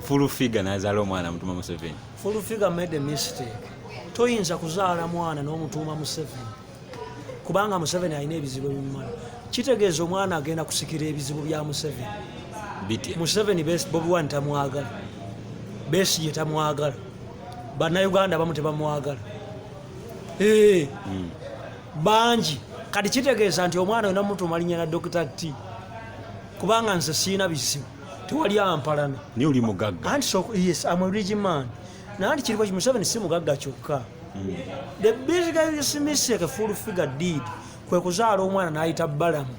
Full figure nazaala omwana mutuma Museveni. Full figure made a mistake. Toyinza kuzaala mwana n'omutuuma Museveni kubanga Museveni alina ebizibu ebimala. Kitegeeza omwana agenda kusikira ebizibu bya Museveni. Bitya. Museveni Bobi Wine tamwagala, Besigye tamwagala, bannayuganda abamu tebamwagala. Bangi kati kitegeeza nti omwana yonna mutuuma linnya na Dr. T kubanga nze siina bizibu tewali ampalana. Ni oli mugagga. And so yes, I'm a rich man. Nanti kiriko Museveni si mugagga kyokka. The biggest mistake a full figure did kwe kuzaala omwana n'ayita Balamu.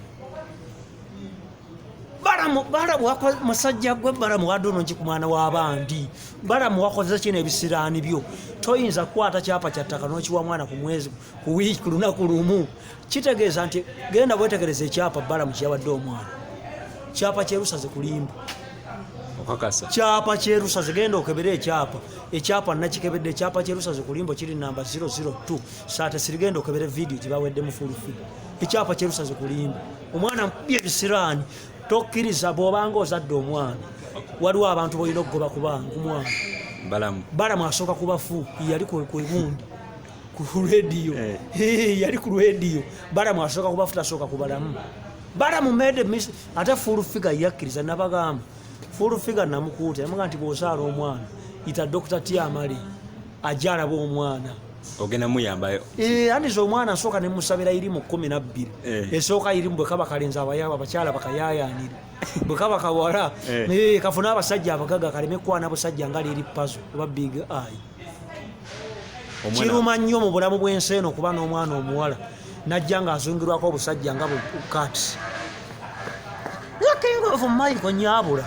Balamu wako musajja gwe Balamu wadono nki ku mwana w'abandi. Balamu wakoze kino ebisiraani byo. Toyinza kukwata kyapa kya ttaka n'okiwa mwana ku mwezi ku wiiki ku lunaku lumu. Kitegeeza nti genda bwetegereza ekyapa Balamu kyawadde omwana. Kyapa kyerusaze kulimba. Okakasa. Kyapa kyerusaze genda okebere ekyapa. Ekyapa nakikebedde ekyapa kyerusaze kulimbo kiri namba 002. Saate sirigenda okebere video gibawedde mu full figure. Ekyapa kyerusaze kulimbo. Omwana mpye bisiraani. Tokkiriza bw'obanga ozadde omwana. Waliwo abantu boyina okugoba kubanga omwana. Balamu asooka kubafu yali ku ebundi ku radio. Yali ku radio. Balamu asooka kubafu tasooka kubalamu. Balamu made miss ate full figure yakkiriza nabagamba. Full figure namukuuta yamuga nti bw'ozaala omwana ita Dr. T amali ajala bw'omwana. Ogenda muyambayo. Andi omwana asooka ne musabira iri mu 12. Esooka iri bwe kaba kalenza abayaba abakyala bakayayanira. Bwe kaba kawala kafuna abasajja abagaga kaleme kwana abasajja ngali eri puzzle oba big eye. Kiruma nnyo mu bulamu bw'ensi eno kuba n'omwana omuwala najja nga azungirwako obusajja nga bukati. Yakengo of Michael Nyabula.